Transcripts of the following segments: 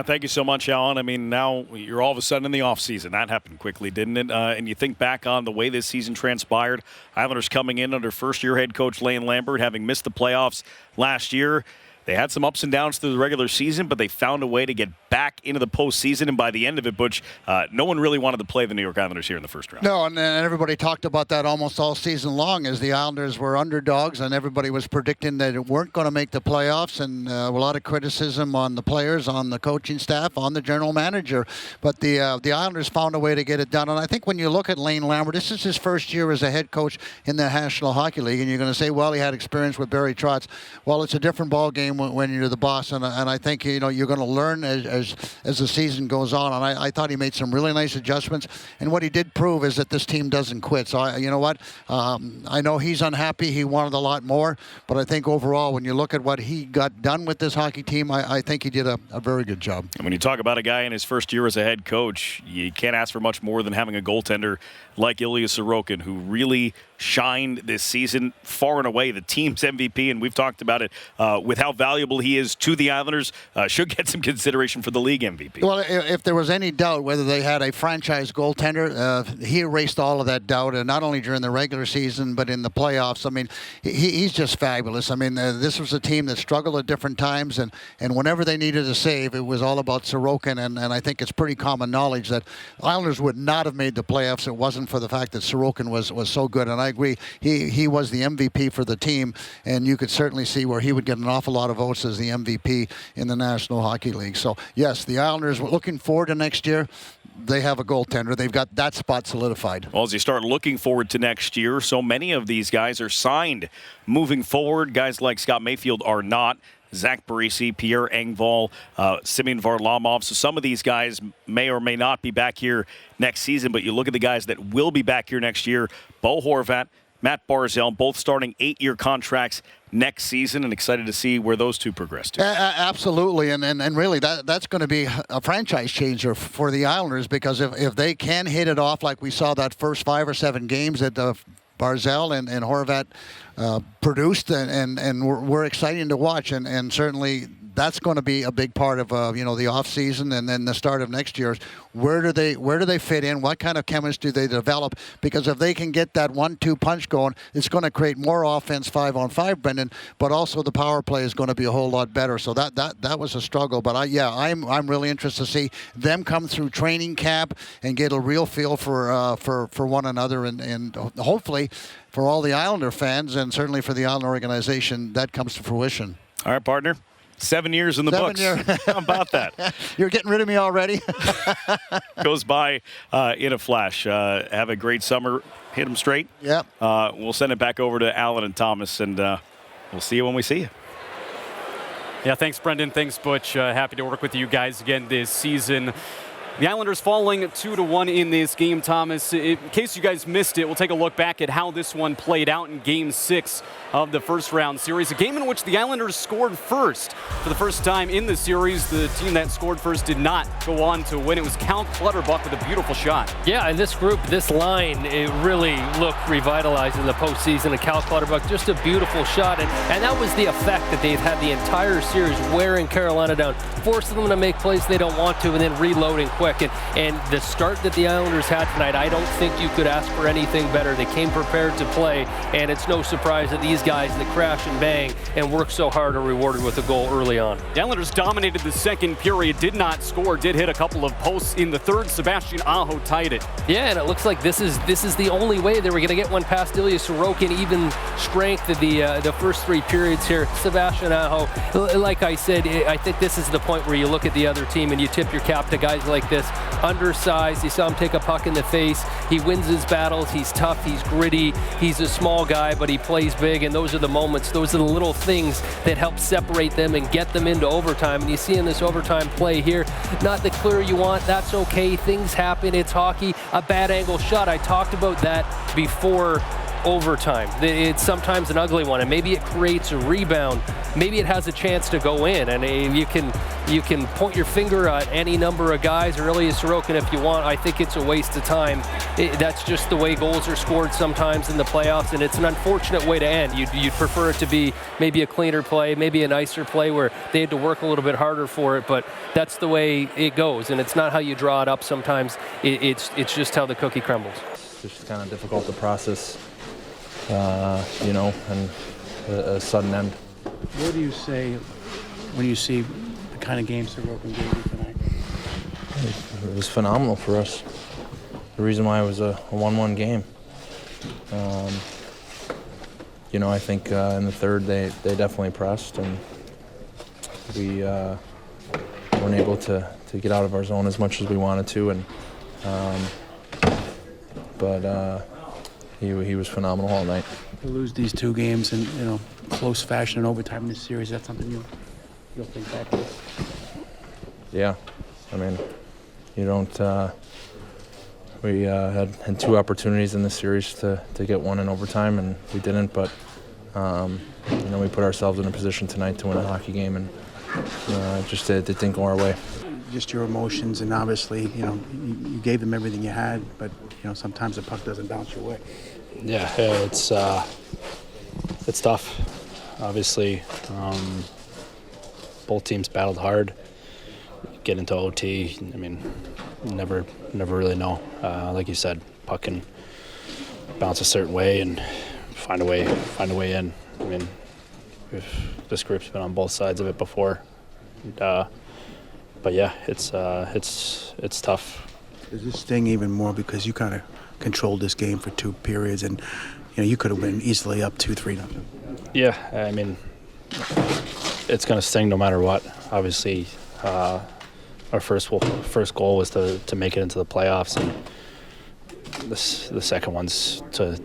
Thank you so much, Alan. I mean, now you're all of a sudden in the offseason. That happened quickly, didn't it? And you think back on the way this season transpired. Islanders coming in under first-year head coach Lane Lambert, having missed the playoffs last year. They had some ups and downs through the regular season, but they found a way to get back into the postseason. And by the end of it, Butch, no one really wanted to play the New York Islanders here in the first round. No, and everybody talked about that almost all season long as the Islanders were underdogs, and everybody was predicting that it weren't going to make the playoffs, and a lot of criticism on the players, on the coaching staff, on the general manager. But the Islanders found a way to get it done. And I think when you look at Lane Lambert, this is his first year as a head coach in the National Hockey League, and you're going to say, well, he had experience with Barry Trotz. Well, it's a different ball game when you're the boss, and I think you're going to learn as the season goes on. And I thought he made some really nice adjustments. And what he did prove is that this team doesn't quit. So you know what? I know he's unhappy. He wanted a lot more, but I think overall, when you look at what he got done with this hockey team, I think he did a very good job. And when you talk about a guy in his first year as a head coach, you can't ask for much more than having a goaltender like Ilya Sorokin, who really shined this season, far and away the team's MVP, and we've talked about it with how valuable he is to the Islanders, should get some consideration for the league MVP. Well, if there was any doubt whether they had a franchise goaltender, he erased all of that doubt, and not only during the regular season, but in the playoffs. I mean, he's just fabulous. I mean, this was a team that struggled at different times, and whenever they needed a save, it was all about Sorokin, and I think it's pretty common knowledge that Islanders would not have made the playoffs if it wasn't for the fact that Sorokin was so good, and I agree. He was the MVP for the team, and you could certainly see where he would get an awful lot of votes as the MVP in the National Hockey League. So, yes, the Islanders, looking forward to next year, they have a goaltender. They've got that spot solidified. Well, as you start looking forward to next year, so many of these guys are signed moving forward. Guys like Scott Mayfield are not. Zach Parise, Pierre Engvall, Semyon Varlamov. So some of these guys may or may not be back here next season, but you look at the guys that will be back here next year. Bo Horvat, Matt Barzal, both starting 8-year contracts next season, and excited to see where those two progress to. Absolutely, and really that's going to be a franchise changer for the Islanders, because if they can hit it off like we saw that first 5 or 7 games that Barzal and Horvat produced, and were exciting to watch, and certainly that's going to be a big part of the off season and then the start of next year. Where do they fit in? What kind of chemistry do they develop? Because if they can get that 1-2 punch going, it's going to create more offense 5-on-5, Brendan. But also the power play is going to be a whole lot better. So that was a struggle. But I'm really interested to see them come through training camp and get a real feel for one another, and hopefully for all the Islander fans and certainly for the Islander organization, that comes to fruition. All right, partner. 7 years in the books. How about that? You're getting rid of me already? Goes by in a flash. Have a great summer. Hit them straight. Yep. We'll send it back over to Alan and Thomas, and we'll see you when we see you. Yeah, thanks, Brendan. Thanks, Butch. Happy to work with you guys again this season. The Islanders falling 2-1 in this game, Thomas. In case you guys missed it, we'll take a look back at how this one played out in Game 6 of the first round series. A game in which the Islanders scored first. For the first time in the series, the team that scored first did not go on to win. It was Clutterbuck with a beautiful shot. Yeah, and this group, this line, it really looked revitalized in the postseason. And Clutterbuck, just a beautiful shot. And that was the effect that they've had the entire series, wearing Carolina down, forcing them to make plays they don't want to, and then reloading quick. And the start that the Islanders had tonight, I don't think you could ask for anything better. They came prepared to play, and it's no surprise that these guys that crash and bang and work so hard are rewarded with a goal early on. The Islanders dominated the second period, did not score, did hit a couple of posts in the third. Sebastian Aho tied it. Yeah, and it looks like this is the only way they were going to get one past Ilya Sorokin. Even strength of the first 3 periods here. Sebastian Aho, like I said, I think this is the point where you look at the other team and you tip your cap to guys like this. Undersized, you saw him take a puck in the face. He wins his battles. He's tough. He's gritty. He's a small guy, but he plays big. And those are the moments. Those are the little things that help separate them and get them into overtime. And you see in this overtime play here, not the clear you want. That's okay. Things happen. It's hockey. A bad angle shot. I talked about that before overtime. It's sometimes an ugly one, and maybe it creates a rebound. Maybe it has a chance to go in, and you can point your finger at any number of guys, or Ilya Sorokin if you want. I think it's a waste of time. That's just the way goals are scored sometimes in the playoffs, and it's an unfortunate way to end. You'd prefer it to be maybe a cleaner play, maybe a nicer play where they had to work a little bit harder for it, but that's the way it goes, and it's not how you draw it up sometimes. It's just how the cookie crumbles. It's just kind of difficult to process, and a sudden end. What do you say when you see the kind of game Sorokin gave you tonight? It was phenomenal for us. The reason why it was a 1-1 game. I think in the third they definitely pressed, and we weren't able to get out of our zone as much as we wanted to, and but he was phenomenal all night. To lose these two games in close fashion in overtime in this series, that's something you'll think back to? Yeah, I mean, you don't. We had two opportunities in this series to get one in overtime, and we didn't. But we put ourselves in a position tonight to win a hockey game, and it didn't go our way. Just your emotions, and obviously, you gave them everything you had, but sometimes the puck doesn't bounce your way. Yeah, it's tough. Obviously, both teams battled hard. Get into OT. I mean, never really know. Like you said, puck can bounce a certain way and find a way in. I mean, this group's been on both sides of it before. But yeah, it's tough. Does this sting even more because you kind of controlled this game for 2 periods, and you could have been easily up 2-3-0? Yeah, I mean, it's going to sting no matter what. Obviously, our first goal was to make it into the playoffs, and the second one's to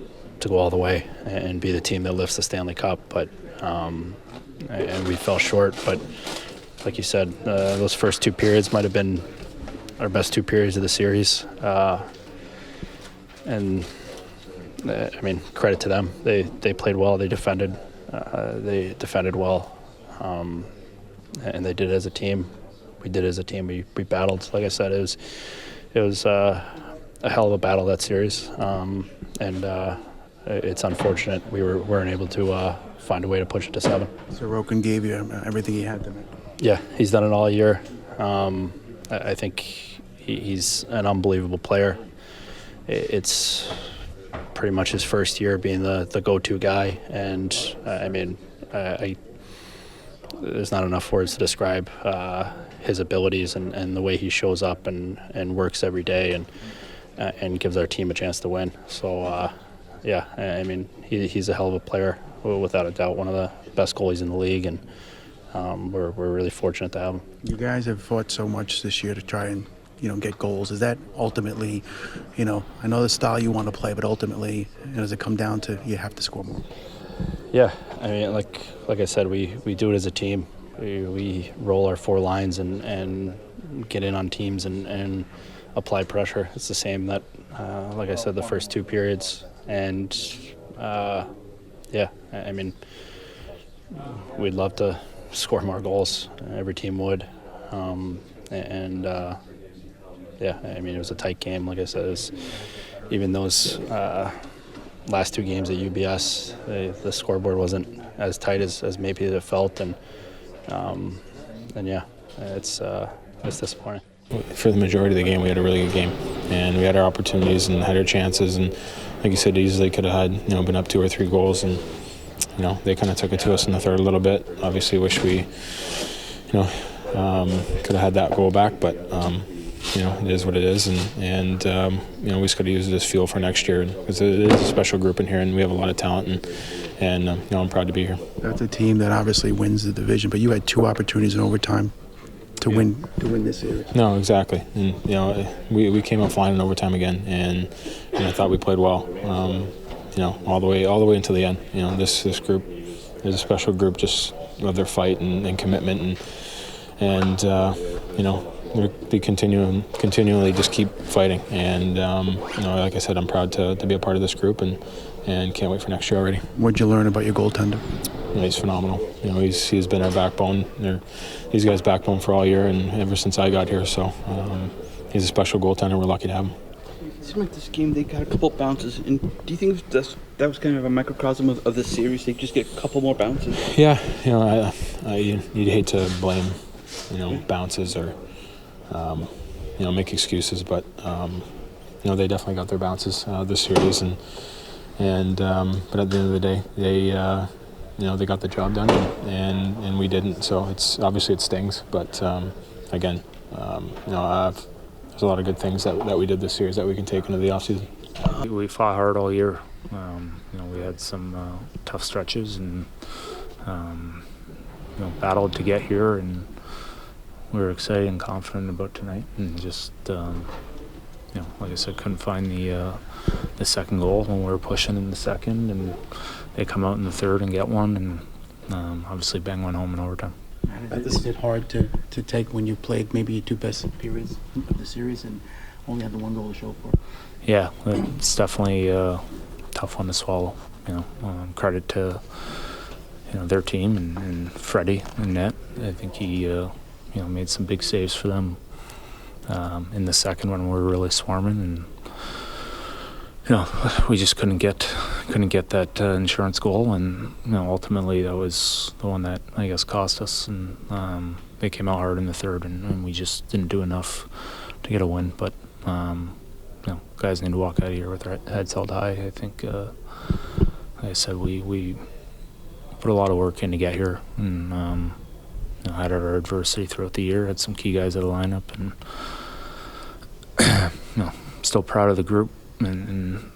go all the way and be the team that lifts the Stanley Cup. But and we fell short. But like you said, those first 2 periods might have been our best 2 periods of the series. And I mean, credit to them. They played well. They defended. They defended well, and they did it as a team. We did it as a team. We battled. Like I said, it was a hell of a battle, that series, and it's unfortunate we weren't able to find a way to push it to 7. Sorokin gave you everything he had tonight. Yeah, he's done it all year. I think he's an unbelievable player. It's pretty much his first year being the go-to guy, and I mean, there's not enough words to describe his abilities and the way he shows up and works every day and gives our team a chance to win. So yeah, I mean, he's a hell of a player, without a doubt, one of the best goalies in the league, and we're really fortunate to have him. You guys have fought so much this year to try and get goals. Is that ultimately, I know the style you want to play, but ultimately, does it come down to you have to score more? Yeah, I mean, like I said, we do it as a team. We roll our 4 lines and get in on teams and apply pressure. It's the same that, like I said, the first 2 periods. And yeah, I mean, we'd love to score more goals. Every team would. Yeah, I mean, it was a tight game. Like I said, even those last 2 games at UBS, the scoreboard wasn't as tight as maybe it felt, and yeah, it's disappointing. For the majority of the game, we had a really good game, and we had our opportunities and had our chances, and like you said, easily could have had been up 2 or 3 goals, and they kind of took it to us in the third a little bit. Obviously, wish we could have had that goal back, but it is what it is, and we just got to use it as fuel for next year, because it is a special group in here, and we have a lot of talent, and I'm proud to be here. That's a team that obviously wins the division, but you had 2 opportunities in overtime to win this series. No, exactly, and we came up flying in overtime again, and I thought we played well, all the way until the end. This group is a special group, just of their fight and commitment, and we continually just keep fighting, and like I said, I'm proud to be a part of this group, and and can't wait for next year already. What'd you learn about your goaltender? Yeah, he's phenomenal. He's been our backbone. These guys' backbone for all year and ever since I got here. So he's a special goaltender. We're lucky to have him. It seemed like this game they got a couple bounces. And do you think that was kind of a microcosm of the series? They just get a couple more bounces. Yeah, you'd hate to blame, bounces or, make excuses, but they definitely got their bounces this series, but at the end of the day, they got the job done, and we didn't. So it's obviously it stings, but again, there's a lot of good things that we did this series that we can take into the offseason. We fought hard all year. We had some tough stretches and battled to get here, and we were excited and confident about tonight, and just like I said, couldn't find the second goal when we were pushing in the second, and they come out in the third and get one, and obviously bang one home in overtime. Is it hard to take when you played maybe your two best periods of the series and only had the one goal to show for? Yeah, it's definitely a tough one to swallow. Credit to their team and Freddie and net. I think he made some big saves for them in the second when we were really swarming, and we just couldn't get that insurance goal, and ultimately that was the one that I guess cost us, and they came out hard in the third, and we just didn't do enough to get a win. But guys need to walk out of here with their heads held high. I think like I said, we put a lot of work in to get here, and had our adversity throughout the year, had some key guys out of the lineup, and still proud of the group and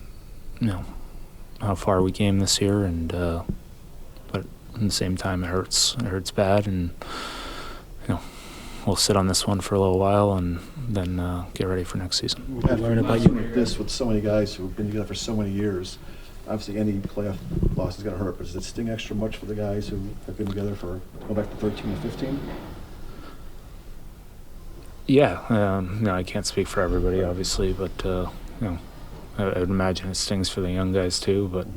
how far we came this year, and but at the same time it hurts bad, and we'll sit on this one for a little while and then get ready for next season. I learned about you like this with so many guys who've been together for so many years. Obviously, any playoff loss is going to hurt, but does it sting extra much for the guys who have been together for, go back to 13 and 15? Yeah, I can't speak for everybody, obviously, but I would imagine it stings for the young guys too. But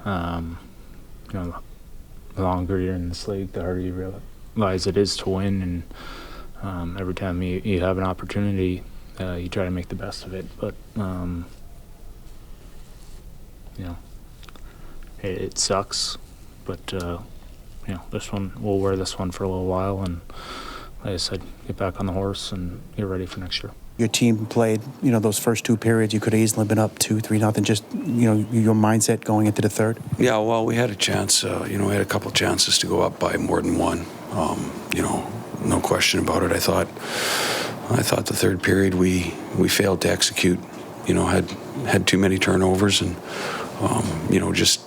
the longer you're in this league, the harder you realize it is to win, and every time you have an opportunity, you try to make the best of it. But it sucks, but this one, we'll wear this one for a little while, and like I said, get back on the horse and get ready for next year. Your team played, those first two periods, you could have easily been up 2-3-0. Just, your mindset going into the third? Yeah, well, we had a chance. We had a couple chances to go up by more than one. No question about it. I thought the third period we failed to execute. Had too many turnovers, and just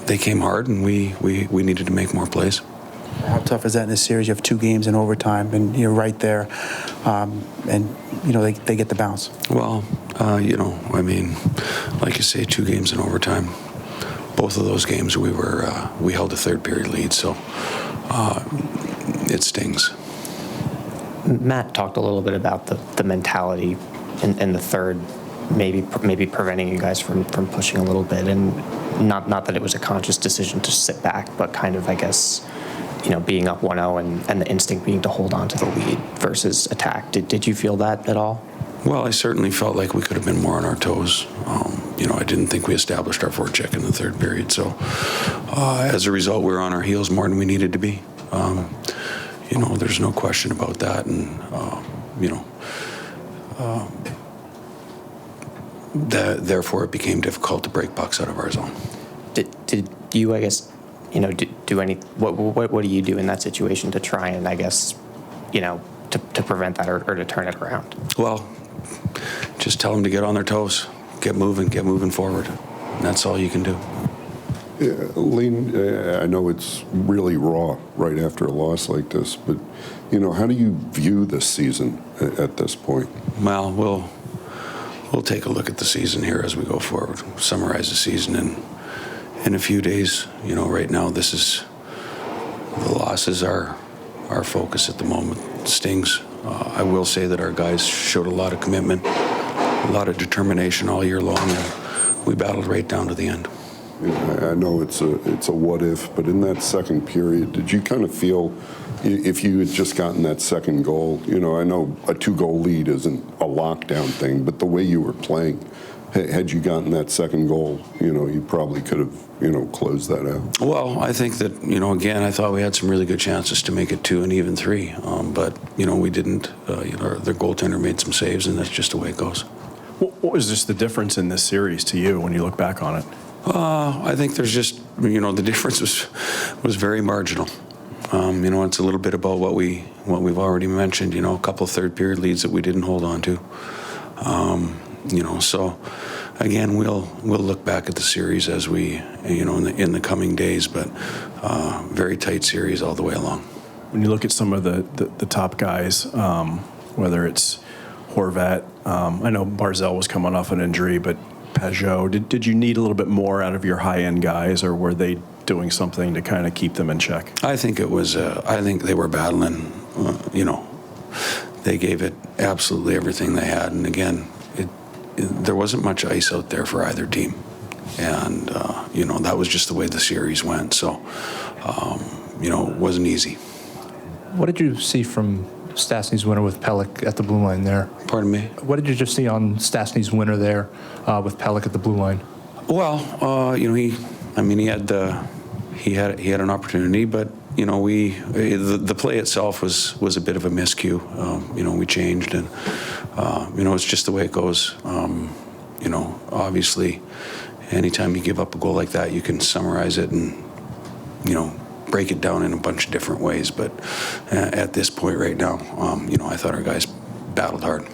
they came hard, and we needed to make more plays. How tough is that in this series? You have two games in overtime, and you're right there, and they get the bounce. Well, like you say, two games in overtime. Both of those games we held a third period lead, so it stings. Matt talked a little bit about the mentality in the third, maybe preventing you guys from pushing a little bit, and not that it was a conscious decision to sit back, but kind of, I guess, being up 1-0 and the instinct being to hold on to the lead versus attack. Did you feel that at all? Well, I certainly felt like we could have been more on our toes. I didn't think we established our forecheck in the third period, so as a result, we were on our heels more than we needed to be. There's no question about that, and therefore it became difficult to break pucks out of our zone. Did you, I guess, do any? What do you do in that situation to try and, I guess, to prevent that or to turn it around? Well, just tell them to get on their toes, get moving forward. And that's all you can do. Yeah, Lane, I know it's really raw right after a loss like this, but how do you view this season at this point? Well, we'll take a look at the season here as we go forward. Summarize the season in a few days. Right now, the losses are our focus at the moment. It stings. I will say that our guys showed a lot of commitment, a lot of determination all year long, and we battled right down to the end. I know it's a what if, but in that second period, did you kind of feel if you had just gotten that second goal? I know a 2-goal lead isn't a lockdown thing, but the way you were playing, had you gotten that second goal, you probably could have, closed that out. Well, I think that, again, I thought we had some really good chances to make it 2 and even 3, but, we didn't. Their goaltender made some saves, and that's just the way it goes. What was just the difference in this series to you when you look back on it? I think there's just, the difference was very marginal. It's a little bit about what we've already mentioned. A couple of third period leads that we didn't hold on to. So again, we'll look back at the series as we, in the coming days. But very tight series all the way along. When you look at some of the top guys, whether it's Horvat, I know Barzal was coming off an injury, but Peugeot, did you need a little bit more out of your high-end guys, or were they doing something to kind of keep them in check? I think it was. I think they were battling. They gave it absolutely everything they had, and again, there wasn't much ice out there for either team, and that was just the way the series went. So, it wasn't easy. What did you see from Stastny's winner with Pelech at the blue line there? Pardon me? What did you just see on Stastny's winner there with Pelech at the blue line? Well, he had an opportunity, but the play itself was a bit of a miscue. We changed, and it's just the way it goes. Obviously, anytime you give up a goal like that, you can summarize it and break it down in a bunch of different ways. But at this point right now, I thought our guys battled hard.